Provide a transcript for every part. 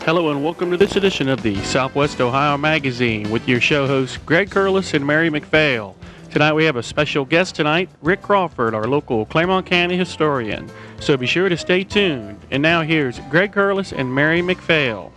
Hello and welcome to this edition of the Southwest Ohio Magazine with your show hosts Gregg, Curless, and Mary McPhail. Tonight we have a special guest tonight, Rick Crawford, our local Clermont County historian. So be sure to stay tuned. And now here's Gregg, Curless, and Mary McPhail.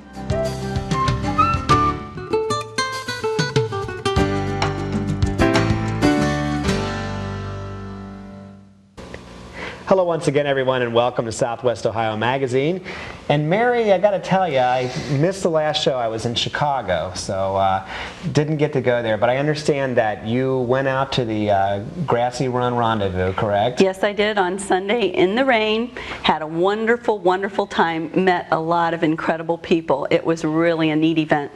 Hello once again, everyone, and welcome to Southwest Ohio Magazine. And Mary, I got to tell you, I missed the last show. I was in Chicago, so didn't get to go there. But I understand that you went out to the Grassy Run Rendezvous, correct? Yes, I did on Sunday in the rain. Had a wonderful, wonderful time. Met a lot of incredible people. It was really a neat event.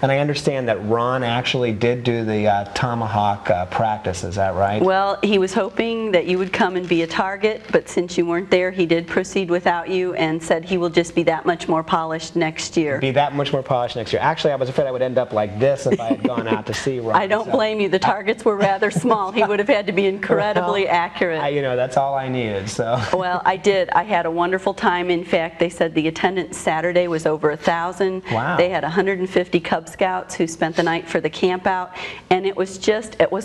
And I understand that Ron actually did do the tomahawk practice, is that right? Well, he was hoping that you would come and be a target, but since you weren't there, he did proceed without you and said he will just be that much more polished next year. Be that much more polished next year. Actually, I was afraid I would end up like this if I had gone out to see Ron. I don't blame you. The targets were rather small. He would have had to be incredibly accurate. You know, that's all I needed. So. Well, I did. I had a wonderful time. In fact, they said the attendance Saturday was over 1,000. Wow. They had 150 Cub Scouts who spent the night for the camp out, and it was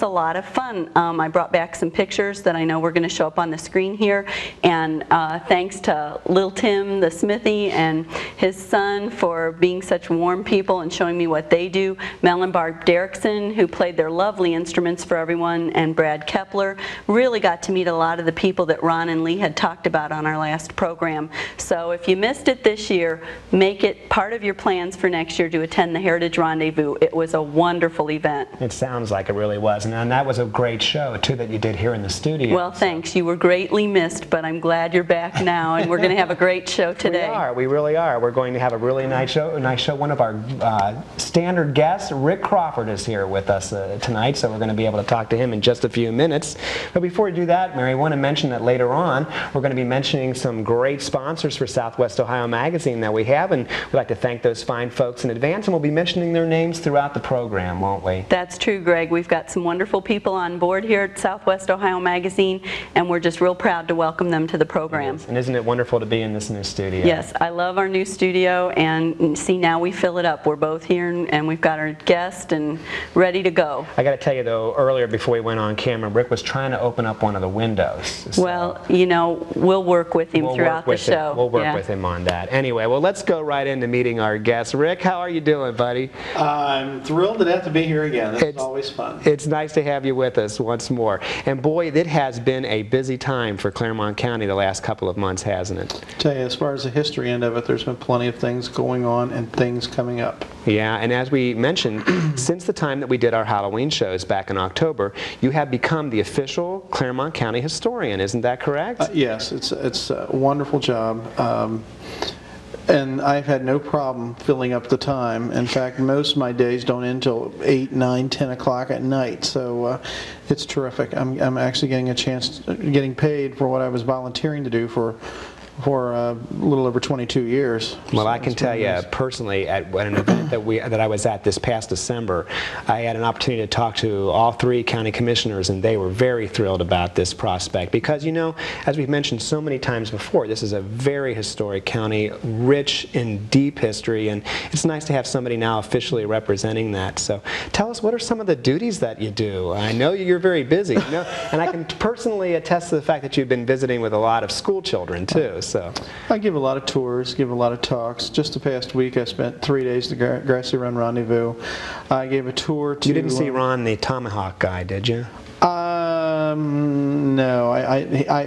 a lot of fun. I brought back some pictures that I know we're going to show up on the screen here, and thanks to Lil Tim, the Smithy, and his son for being such warm people and showing me what they do. Mel and Barb Derrickson, who played their lovely instruments for everyone, and Brad Kepler. Really got to meet a lot of the people that Ron and Lee had talked about on our last program. So if you missed it this year, make it part of your plans for next year to attend the Heritage Rendezvous. It was a wonderful event. It sounds like it really was. And that was a great show, too, that you did here in the studio. Well, thanks. You were greatly missed, but I'm glad you're back now, and we're going to have a great show today. We are. We really are. We're going to have a really nice show. One of our standard guests, Rick Crawford, is here with us tonight, so we're going to be able to talk to him in just a few minutes. But before we do that, Mary, I want to mention that later on, we're going to be mentioning some great sponsors for Southwest Ohio Magazine that we have, and we'd like to thank those fine folks in advance, and we'll be mentioning their names throughout the program, won't we? That's true, Greg. We've got some wonderful people on board here at Southwest Ohio Magazine, and we're just real proud to welcome them to the program. And isn't it wonderful to be in this new studio? Yes, I love our new studio, and see, now we fill it up. We're both here, and we've got our guest and ready to go. I got to tell you, though, earlier before we went on camera, Rick was trying to open up one of the windows. So well, you know, we'll work with him throughout the show. We'll work with him on that. Anyway, well, let's go right into meeting our guest. Rick, how are you doing, buddy? I'm thrilled to have to be here again. It's always fun. It's nice to have you with us once more. And boy, it has been a busy time for Clermont County the last couple of months, hasn't it? I tell you, as far as the history end of it, there's been plenty of things going on and things coming up. Yeah, and as we mentioned, since the time that we did our Halloween shows back in October, you have become the official Clermont County historian. Isn't that correct? Yes, it's a wonderful job. And I've had no problem filling up the time. In fact, most of my days don't end until 8, 9, 10 o'clock at night. So it's terrific. I'm actually getting paid for what I was volunteering to do for a little over 22 years. Well, so I can tell you personally, at an event that I was at this past December, I had an opportunity to talk to all 3 county commissioners, and they were very thrilled about this prospect because, you know, as we've mentioned so many times before, this is a very historic county, rich in deep history, and it's nice to have somebody now officially representing that. So tell us, what are some of the duties that you do? I know you're very busy, you know, and I can personally attest to the fact that you've been visiting with a lot of school children, too. So I give a lot of tours, give a lot of talks. Just the past week I spent 3 days at the Grassy Run Rendezvous. I gave a tour to... You didn't see Ron, the tomahawk guy, did you? No,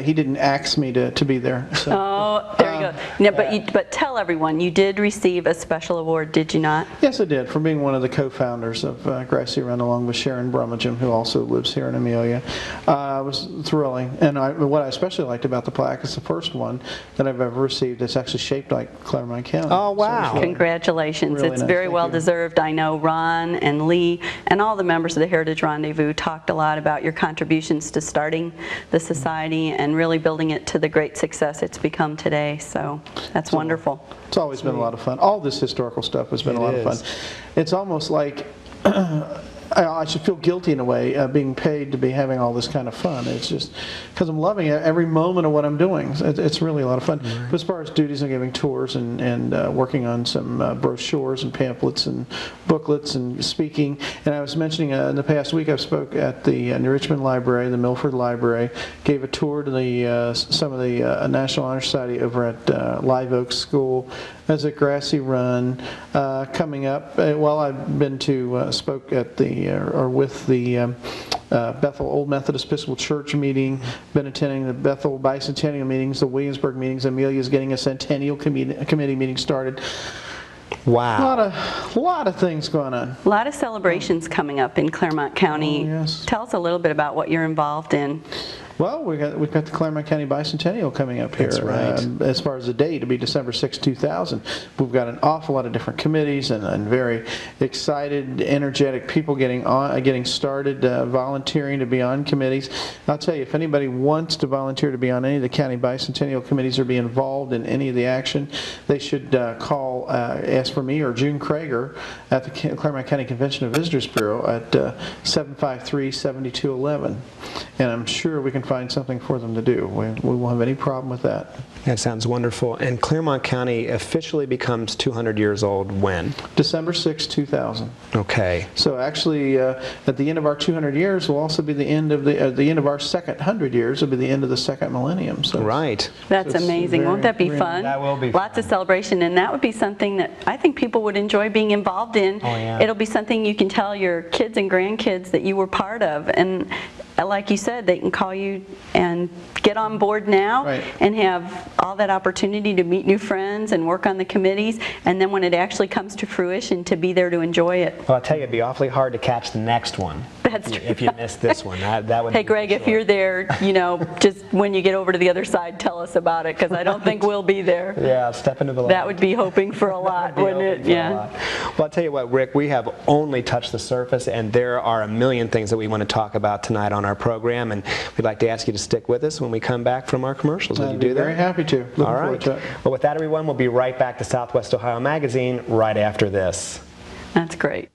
he didn't ask me to be there. So. Oh, there you go. No, but tell everyone, you did receive a special award, did you not? Yes, I did, for being one of the co-founders of Grassy Run, along with Sharon Brummagem, who also lives here in Amelia. It was thrilling, and what I especially liked about the plaque is the first one that I've ever received that's actually shaped like Clermont County. Oh, wow. So Congratulations. Really it's nice. very well deserved. I know Ron and Lee and all the members of the Heritage Rendezvous talked a lot about your contributions to starting the society and really building it to the great success it's become today. So that's wonderful. It's always been a lot of fun. All this historical stuff has been a lot of fun. It's almost like I should feel guilty in a way, being paid to be having all this kind of fun. It's just because I'm loving every moment of what I'm doing. It's really a lot of fun. But as far as duties, I'm giving tours and working on some brochures and pamphlets and booklets and speaking. And I was mentioning in the past week I spoke at the New Richmond Library, the Milford Library, gave a tour to the some of the National Honor Society over at Live Oak School. As a Grassy Run coming up. Well, I've been to spoke at the or with the Bethel Old Methodist Episcopal Church meeting. Been attending the Bethel Bicentennial meetings, the Williamsburg meetings. Amelia's getting a Centennial committee meeting started. Wow. A lot of things going on. A lot of celebrations coming up in Clermont County. Oh, yes. Tell us a little bit about what you're involved in. Well, we've got the Clermont County Bicentennial coming up here. That's right. As far as the date, it'll be December 6, 2000. We've got an awful lot of different committees and very excited, energetic people getting started, volunteering to be on committees. I'll tell you, if anybody wants to volunteer to be on any of the county bicentennial committees or be involved in any of the action, they should ask for me or June Krager at the Clermont County Convention of Visitors Bureau at 753-7211. And I'm sure we can find something for them to do. We won't have any problem with that. That sounds wonderful. And Clermont County officially becomes 200 years old when? December 6, 2000. Okay. So actually, at the end of our 200 years will also be the end of the end of our second 100 years will be the end of the second millennium. So right. That's so amazing. Won't that be very fun? That will be Lots fun. of celebration, and that would be something that I think people would enjoy being involved in. Oh, yeah. It'll be something you can tell your kids and grandkids that you were part of, and like you said, they can call you and get on board now. Right. And have all that opportunity to meet new friends and work on the committees, and then when it actually comes to fruition, to be there to enjoy it. Well, I'll tell you, it'd be awfully hard to catch the next one. That's true. If you missed this one. That would Hey, be Greg, if short. you're there, just when you get over to the other side, tell us about it, because I don't think we'll be there. Yeah, step into the light. That would be hoping for a lot, wouldn't it? Yeah. Well, I'll tell you what, Rick, we have only touched the surface, and there are a million things that we want to talk about tonight on our program, and we'd like to ask you to stick with us when we come back from our commercials. Would you do that? Very happy to. Looking All forward right. to it. Well, with that, everyone, we'll be right back to Southwest Ohio Magazine right after this. That's great.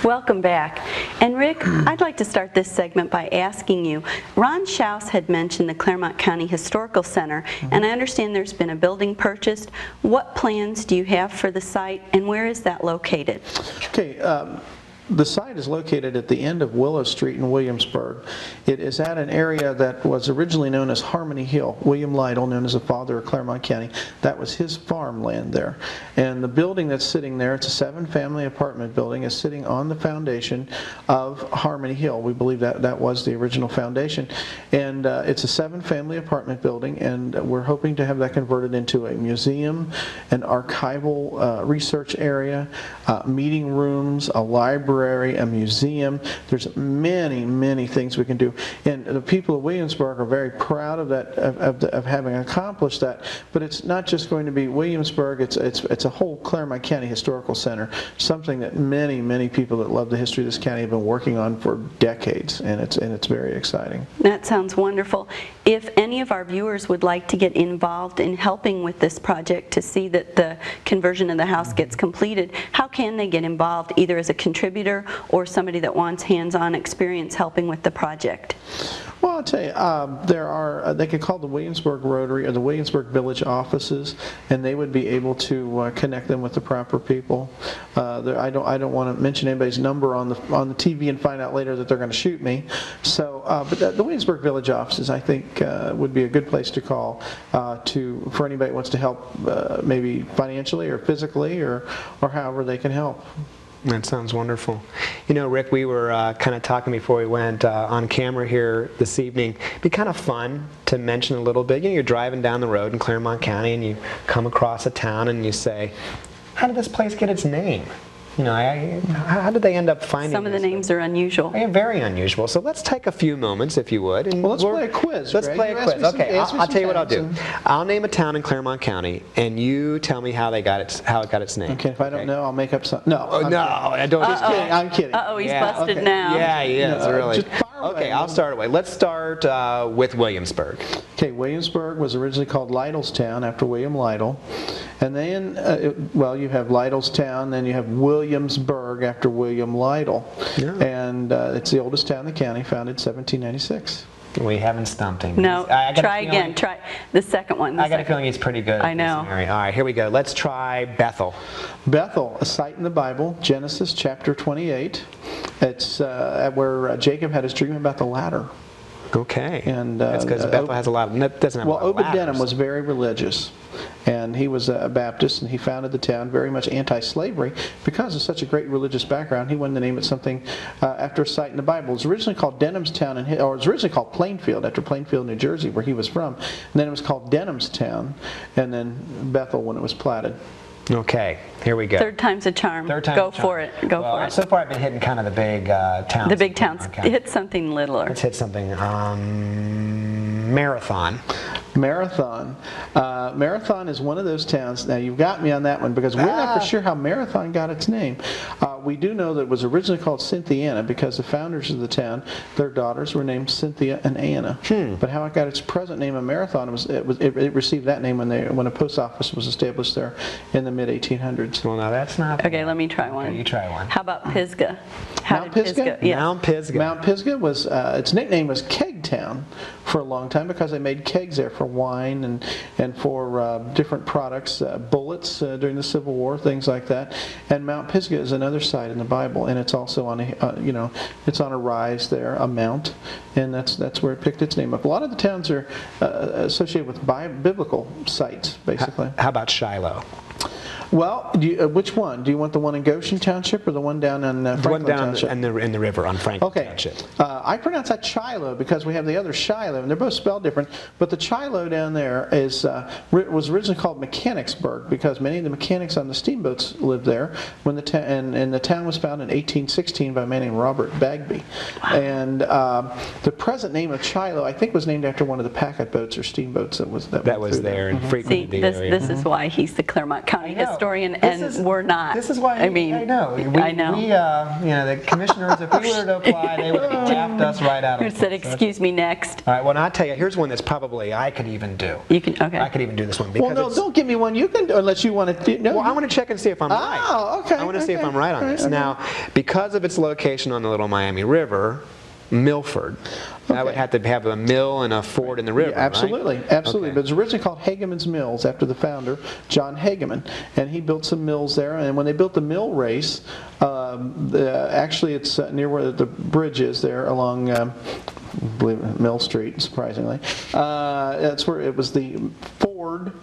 Welcome back. And Rick, I'd like to start this segment by asking you, Ron Schaus had mentioned the Clermont County Historical Center, and I understand there's been a building purchased. What plans do you have for the site, and where is that located? Okay. The site is located at the end of Willow Street in Williamsburg. It is at an area that was originally known as Harmony Hill. William Lytle, known as the father of Clermont County, that was his farmland there. And the building that's sitting there, it's a 7-family apartment building, is sitting on the foundation of Harmony Hill. We believe that was the original foundation. And it's a 7-family apartment building, and we're hoping to have that converted into a museum, an archival research area, meeting rooms, a library, a museum. There's many things we can do, and the people of Williamsburg are very proud of that, of having accomplished that. But it's not just going to be Williamsburg. It's a whole Clermont County Historical Center, something that many people that love the history of this county have been working on for decades, and it's very exciting. That sounds wonderful. If any of our viewers would like to get involved in helping with this project to see that the conversion of the house gets completed, how can they get involved, either as a contributor or somebody that wants hands-on experience helping with the project? Well, I'll tell you, they could call the Williamsburg Rotary or the Williamsburg Village offices, and they would be able to connect them with the proper people. I don't want to mention anybody's number on the TV and find out later that they're going to shoot me. So, but the Williamsburg Village offices, I think, would be a good place to call for anybody that wants to help, maybe financially or physically or however they can help. That sounds wonderful. You know, Rick, we were kind of talking before we went on camera here this evening. It'd be kind of fun to mention a little bit. You know, you're driving down the road in Clermont County and you come across a town and you say, how did this place get its name? how did they end up finding Some of the this? names are unusual. Yeah, very unusual. So let's take a few moments, if you would. And Well, let's play a quiz, Let's Greg. play You a asked quiz. me some- Okay, asked me I'll some tell you what I'll do. towns I'll name a town in Clermont County, and you tell me how it got its name. Okay, if I don't know, I'll make up something. No. Oh, I'm no, kidding. I don't. Just kidding. I'm kidding. Uh-oh, he's Yeah, busted okay. now. Yeah, he is, No, really. just fire away. Okay, I'll start away. Let's start with Williamsburg. Okay, Williamsburg was originally called Lytlestown after William Lytle. And then, you have Lytlestown, then you have Williamsburg after William Lytle. Yeah. And it's the oldest town in the county, founded 1796. We haven't stumped him. No, I got a try feeling- again. Try the second one. I got a feeling he's pretty good. I know. At this area. All right, here we go. Let's try Bethel. Bethel, a site in the Bible, Genesis chapter 28. It's where Jacob had his dream about the ladder. Okay. And that's because Bethel has a lot of, doesn't have a lot of Obed-Edom ladders. was very religious, and he was a Baptist, and he founded the town very much anti-slavery because of such a great religious background. He wanted to name it something after a site in the Bible. It was originally called Denhamstown, or it was originally called Plainfield, after Plainfield, New Jersey, where he was from. And then it was called Denhamstown, and then Bethel when it was platted. Okay, here we go. Third time's a charm. Third time Go charm. for it. Go Well, for it. So far I've been hitting kind of the big towns. The big towns. Okay. Hit something littler. Let's hit something. Marathon. Marathon. Marathon is one of those towns. Now, you've got me on that one because we're not for sure how Marathon got its name. We do know that it was originally called Cynthiana because the founders of the town, their daughters were named Cynthia and Anna. But how it got its present name of Marathon it received that name when a post office was established there in the mid-1800s. Well, now that's not. Okay, let me try one. Okay, you try one. How about Pisgah? How Mount did Pisgah? Yes. Mount Pisgah. Mount Pisgah was its nickname was Keg Town for a long time because they made kegs there for wine and for different products, bullets during the Civil War, things like that. And Mount Pisgah is another site in the Bible, and it's also on it's on a rise there, a mount, and that's where it picked its name up. A lot of the towns are associated with biblical sites, basically. How about Shiloh? Well, which one? Do you want the one in Goshen Township or the one down in Franklin The one down Township? in the river on Franklin Okay. Township. I pronounce that Shiloh because we have the other Shiloh, and they're both spelled different. But the Shiloh down there was originally called Mechanicsburg because many of the mechanics on the steamboats lived there. When and the town was founded in 1816 by a man named Robert Bagby. Wow. And the present name of Shiloh, I think, was named after one of the packet boats or steamboats that was there and See, frequented the area. this is why he's the Clermont County historian, This and we're not. This is why I mean, I know. I know. We, the commissioners, if we were to apply, they would have laughed us right out Who of said, it. "Excuse me, next." All right. Well, I'll tell you. Here's one that's probably I could even do. You can. Okay. I could even do this one Well, because no, don't give me one. You can, unless you want to. No, Well, I want to check and see if I'm right. Oh, okay. I want to see if okay. I'm right on this. Okay. Now, because of its location on the Little Miami River, Milford, that would have to have a mill and a ford in the river, Yeah, absolutely, right? absolutely. Okay. But it was originally called Hageman's Mills after the founder, John Hageman, and he built some mills there. And when they built the mill race, actually it's near where the bridge is there along. Believe it, Mill Street, surprisingly. That's where it was the ford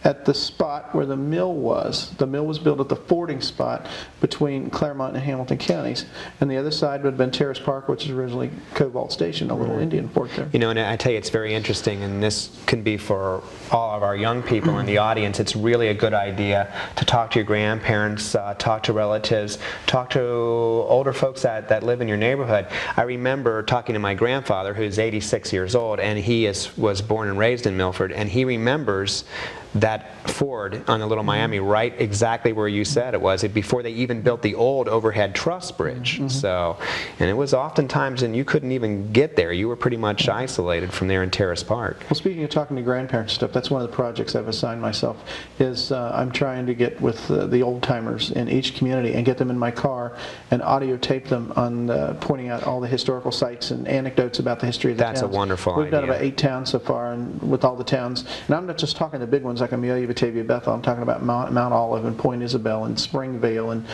at the spot where the mill was. The mill was built at the fording spot between Clermont and Hamilton counties. And the other side would have been Terrace Park, which is originally Cobalt Station, a little Indian fort there. You know, and I tell you, it's very interesting, and this can be for all of our young people in the audience. It's really a good idea to talk to your grandparents, talk to relatives, talk to older folks that live in your neighborhood. I remember talking to my grandfather, who's 86 years old, and he was born and raised in Milford, and he remembers that ford on the Little Miami right exactly where you said it was before they even built the old overhead truss bridge. So, and it was oftentimes, and you couldn't even get there. You were pretty much isolated from there in Terrace Park. Well, speaking of talking to grandparents stuff, that's one of the projects I've assigned myself. Is I'm trying to get with the old timers in each community and get them in my car and audio tape them on pointing out all the historical sites and anecdotes about the history of the towns. That's a wonderful We've done idea. about 8 towns so far, and with all the towns. And I'm not just talking the big ones like Amelia, Batavia, Bethel. I'm talking about Mount Olive and Point Isabel and Springvale and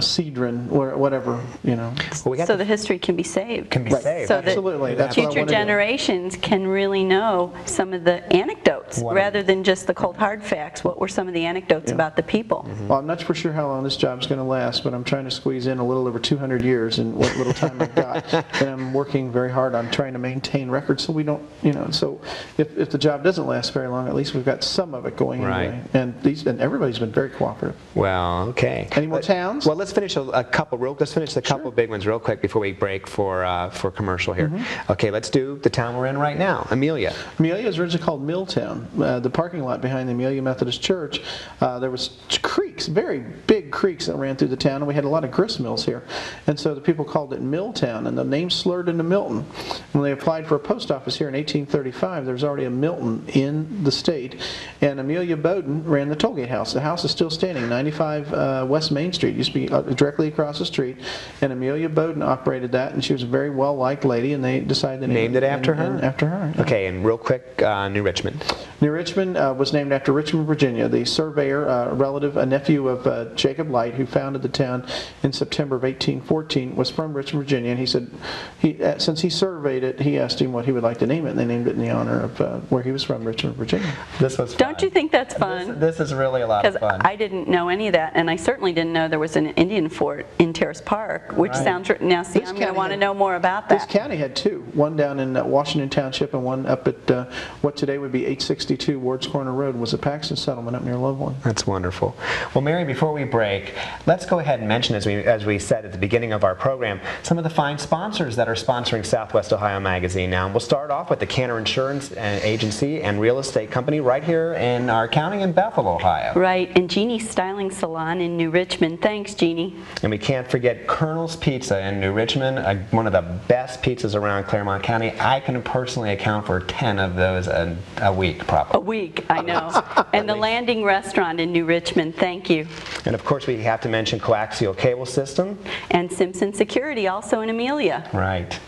Cedron, whatever. Well, we got So the history can be saved. can be Right. saved. So that Absolutely. That's what I future wanna do. generations can really know some of the anecdotes rather than just the cold hard facts. What were some of the anecdotes about the people? Well, I'm not for sure how long this job's going to last, but I'm trying to squeeze in a little over 200 years in what little time I've got. And I'm working very hard on trying to maintain records so we don't, so if the job doesn't last very long. At least we've got some of it going Right. anyway. And everybody's been very cooperative. Well, okay. Any more towns? Well, let's finish let's finish the couple big ones real quick before we break for commercial here. Okay, let's do the town we're in right now, Amelia. Amelia was originally called Milltown. The parking lot behind the Amelia Methodist Church, there was creeks, very big creeks that ran through the town, and we had a lot of grist mills here. And so the people called it Milltown, and the name slurred into Milton. When they applied for a post office here in 1835, there was already a Milton in the state, and Amelia Bowden ran the tollgate house. The house is still standing, 95 West Main Street. Used to be directly across the street, and Amelia Bowden operated that, and she was a very well-liked lady, and they decided to name it after her? After her. Yeah. Okay, and real quick, New Richmond. New Richmond was named after Richmond, Virginia. The surveyor, a nephew of Jacob Light, who founded the town in September of 1814, was from Richmond, Virginia, and he said, since he surveyed it, he asked him what he would like to name it, and they named it in the honor of where he was from, Richmond, Virginia. This was fun. Don't you think that's fun? This is really a lot of fun. I didn't know any of that, and I certainly didn't know there was an Indian fort in Terrace Park, which sounds... Now, see, I'm going to want to know more about that. This county had two, one down in Washington Township and one up at what today would be 862 Ward's Corner Road, was a Paxton settlement up near Loveland. That's wonderful. Well, Mary, before we break, let's go ahead and mention, as we said at the beginning of our program, some of the fine sponsors that are sponsoring Southwest Ohio Magazine now. And we'll start off with the Cantor Insurance Agency and Real Estate Company right here in our county in Bethel, Ohio. Right, and Jeannie's Styling Salon in New Richmond. Thanks, Jeannie. And we can't forget Colonel's Pizza in New Richmond, one of the best pizzas around Clermont County. I can personally account for 10 of those a week, probably. A week, I know. And the Landing Restaurant in New Richmond, thank you. And of course we have to mention Coaxial Cable System. And Simpson Security, also in Amelia. Right.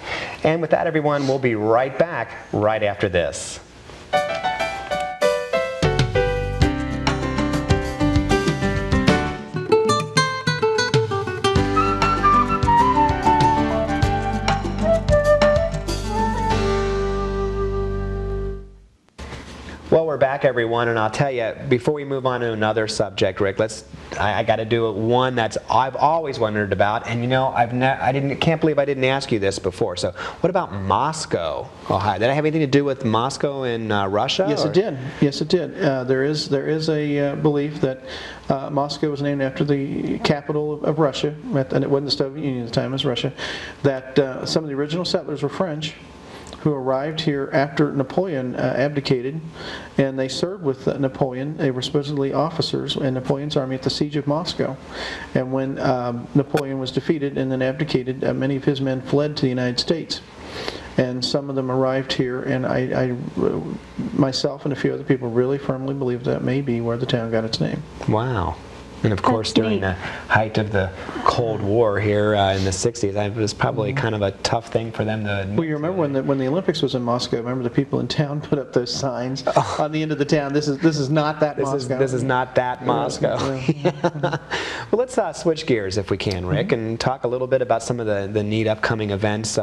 And with that, everyone, we'll be right back right after this. Well, we're back, everyone, and I'll tell you, before we move on to another subject, Rick, I got to do one that's I've always wondered about, and you know, can't believe I didn't ask you this before. So, what about Moscow, Ohio? Did it have anything to do with Moscow in Russia? Yes, it did. Yes, it did. There is a belief that Moscow was named after the capital of Russia, and it wasn't the Soviet Union at the time; it was Russia. That some of the original settlers were French, who arrived here after Napoleon abdicated, and they served with Napoleon. They were supposedly officers in Napoleon's army at the siege of Moscow. And when Napoleon was defeated and then abdicated, many of his men fled to the United States. And some of them arrived here, and I myself and a few other people really firmly believe that may be where the town got its name. Wow. And of course, during the height of the Cold War here in the 60s, it was probably kind of a tough thing for them to... Well, you remember when the Olympics was in Moscow, remember the people in town put up those signs on the end of the town, this is not that Moscow. This is not that Moscow. Well, let's switch gears if we can, Rick, and talk a little bit about some of the neat upcoming events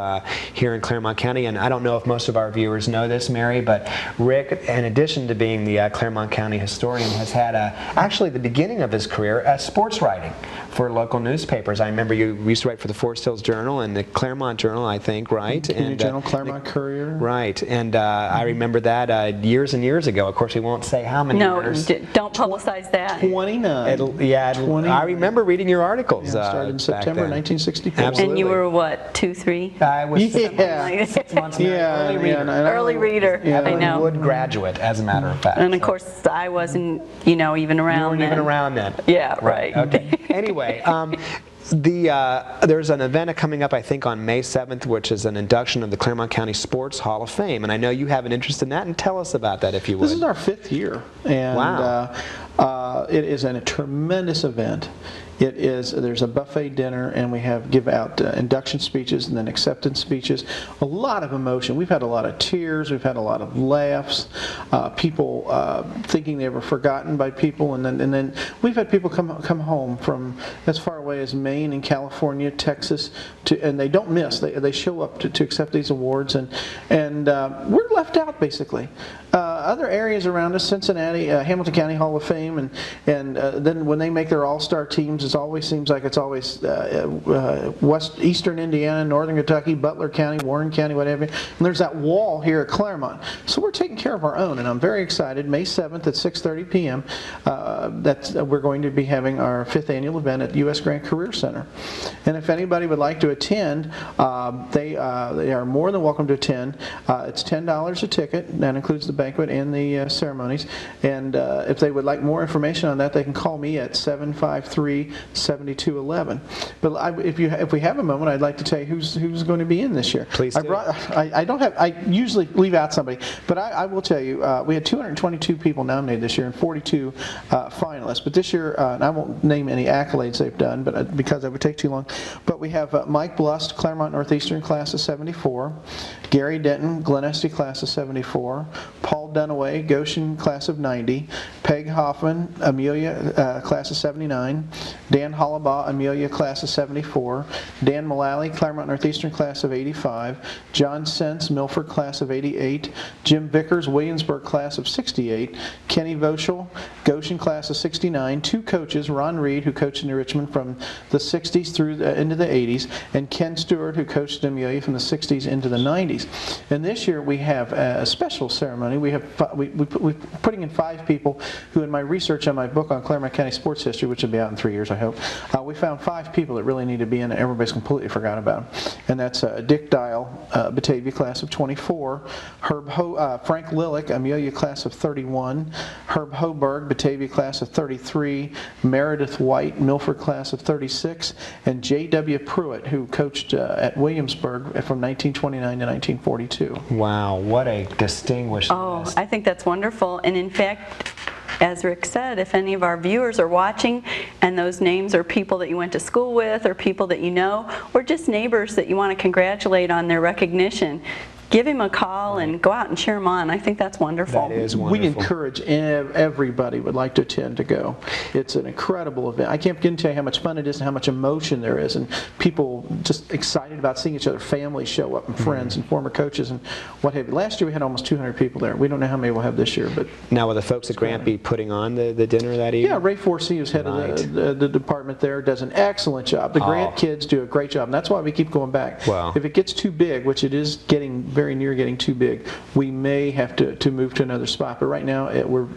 here in Clermont County. And I don't know if most of our viewers know this, Mary, but Rick, in addition to being the Clermont County historian, has had actually the beginning of his career sports writing for local newspapers. I remember you used to write for the Forest Hills Journal and the Clermont Journal, I think, right? Community Journal, Clermont Courier. Right, and I remember that years and years ago. Of course, we won't say how many years. No, don't publicize that. 29. 20. I remember reading your articles. Started in September 1964. Absolutely. And you were what, 2, 3? I was 6 months early reader. I know. Wood graduate, as a matter of fact. And of course, I wasn't, even around You weren't then. even around then. Yeah, right. Okay. Anyway, there's an event coming up, I think, on May 7th, which is an induction of the Clermont County Sports Hall of Fame. And I know you have an interest in that, and tell us about that, if you would. This is our 5th year, and wow. It is a tremendous event. There's a buffet dinner, and we give out induction speeches and then acceptance speeches. A lot of emotion. We've had a lot of tears. We've had a lot of laughs. People thinking they were forgotten by people, and then we've had people come home from as far away as Maine and California, Texas, and they don't miss. They show up to accept these awards, and we're left out basically. Other areas around us, Cincinnati, Hamilton County Hall of Fame, and then when they make their all-star teams games, it always seems like it's always eastern Indiana, northern Kentucky, Butler County, Warren County, whatever. And there's that wall here at Clermont. So we're taking care of our own, and I'm very excited. May 7th at 6:30 p.m. We're going to be having our 5th annual event at U.S. Grant Career Center. And if anybody would like to attend, they are more than welcome to attend. It's $10 a ticket. That includes the banquet and the ceremonies. And if they would like more information on that, they can call me at 753-7211. But if we have a moment, I'd like to tell you who's going to be in this year. Please do. I usually leave out somebody, but I will tell you, we had 222 people nominated this year and 42 finalists. But this year, and I won't name any accolades they've done, but because that would take too long. But we have Mike Blust, Clermont Northeastern class of 74, Gary Denton, Glen Estee class of 74, Paul Dunaway, Goshen class of 90, Peg Hoffman, Amelia class of 79, Dan Hollabaugh, Amelia class of 74, Dan Mullally, Clermont Northeastern class of 85, John Sense, Milford class of 88, Jim Vickers, Williamsburg class of 68, Kenny Voschel, Goshen class of 69, two coaches, Ron Reed, who coached in Richmond from the 60s through into the 80s, and Ken Stewart, who coached in Amelia from the 60s into the 90s. And this year we have a special ceremony. We're putting in 5 people who, in my research on my book on Clermont County sports history, which will be out in 3 years, I hope, we found 5 people that really need to be in it. Everybody's completely forgot about them. And that's Dick Dial, Batavia class of 24, Frank Lillick, Amelia class of 31, Herb Hoberg, Batavia class of 33, Meredith White, Milford class of 36, and J.W. Pruitt, who coached at Williamsburg from 1929 to 1942. Wow, what a distinguished list. I think that's wonderful. And in fact, as Rick said, if any of our viewers are watching and those names are people that you went to school with or people that you know or just neighbors that you want to congratulate on their recognition, give him a call and go out and cheer him on. I think that's wonderful. That is wonderful. We encourage everybody would like to attend to go. It's an incredible event. I can't begin to tell you how much fun it is and how much emotion there is, and people just excited about seeing each other, families show up and friends and former coaches and what have you. Last year we had almost 200 people there. We don't know how many we'll have this year. But now will the folks at Grant be putting on the dinner that evening? Yeah, Ray Forsey, who's head of the department there, does an excellent job. The Grant kids do a great job, and that's why we keep going back. Wow. If it gets too big, which it is getting very near getting too big, we may have to move to another spot. But right now, we're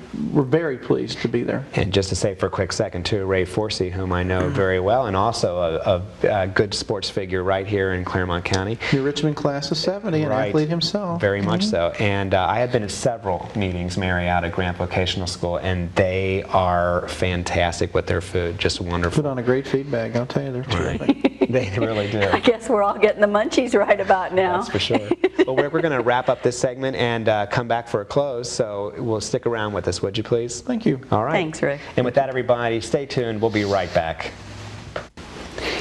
very pleased to be there. And just to say for a quick second, too, Ray Forsey, whom I know very well, and also a good sports figure right here in Clermont County. Your Richmond class of 70, an athlete himself. Very much so. And I have been at several meetings, Mary, out at Grant Vocational School, and they are fantastic with their food. Just wonderful. Put on a great feedback. I'll tell you, they're terrific. They really do. I guess we're all getting the munchies right about now. That's for sure. Well, we're going to wrap up this segment and come back for a close, so we'll stick around with us, would you please? Thank you. All right. Thanks, Rick. And with that, everybody, stay tuned. We'll be right back.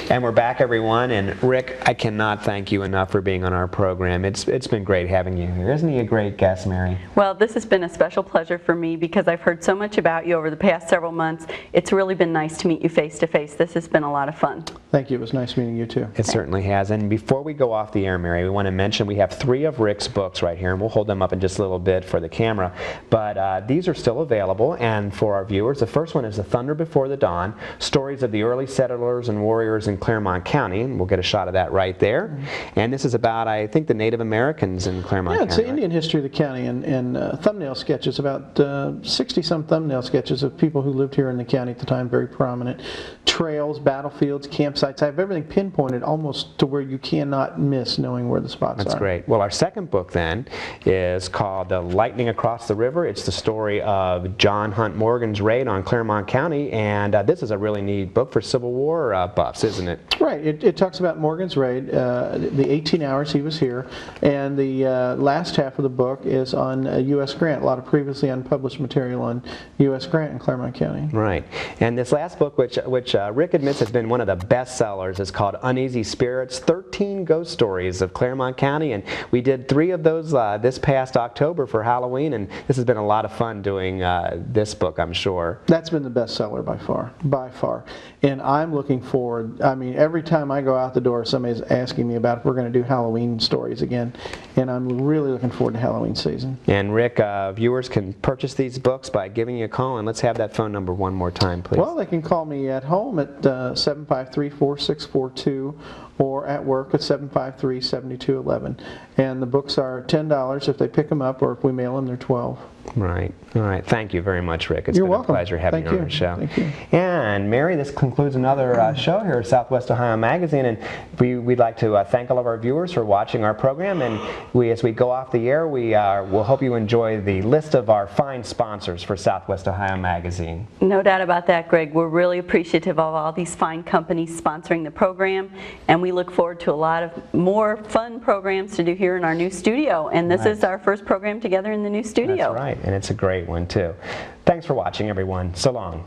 And we're back, everyone, and Rick, I cannot thank you enough for being on our program. It's been great having you here. Isn't he a great guest, Mary? Well, this has been a special pleasure for me because I've heard so much about you over the past several months. It's really been nice to meet you face to face. This has been a lot of fun. Thank you. It was nice meeting you, too. It certainly has. And before we go off the air, Mary, we want to mention we have 3 of Rick's books right here, and we'll hold them up in just a little bit for the camera. But these are still available, and for our viewers, the first one is The Thunder Before the Dawn, Stories of the Early Settlers and Warriors in Clermont County. And we'll get a shot of that right there. And this is about, I think, the Native Americans in Clermont County. Yeah, it's the Indian history of the county, and thumbnail sketches, about 60-some thumbnail sketches of people who lived here in the county at the time, very prominent. Trails, battlefields, campsites. I have everything pinpointed almost to where you cannot miss knowing where the spots are. That's great. Well, our second book then is called The Lightning Across the River. It's the story of John Hunt Morgan's raid on Clermont County, and this is a really neat book for Civil War buffs, isn't it? Right. It talks about Morgan's raid, the 18 hours he was here, and the last half of the book is on U.S. Grant, a lot of previously unpublished material on U.S. Grant in Clermont County. Right. And this last book, which Rick admits has been one of the best sellers, is called Uneasy Spirits, 13 Ghost Stories of Clermont County, and we did 3 of those this past October for Halloween, and this has been a lot of fun doing this book, I'm sure. That's been the best seller by far, by far. And I'm looking forward, I mean, every time I go out the door, somebody's asking me about if we're going to do Halloween stories again, and I'm really looking forward to Halloween season. And Rick, viewers can purchase these books by giving you a call, and let's have that phone number one more time, please. Well, they can call me at home at 753-4642 or at work at 753-7211. And the books are $10 if they pick them up, or if we mail them, they're $12. Right. All right. Thank you very much, Rick. It's You're been welcome. a pleasure having you on the show. Thank you. And Mary, this concludes another show here at Southwest Ohio Magazine, and we'd like to thank all of our viewers for watching our program. And as we go off the air, we'll hope you enjoy the list of our fine sponsors for Southwest Ohio Magazine. No doubt about that, Greg. We're really appreciative of all these fine companies sponsoring the program, and we look forward to a lot of more fun programs to do here in our new studio. And this is our first program together in the new studio. That's right, and it's a great one too. Thanks for watching, everyone. So long.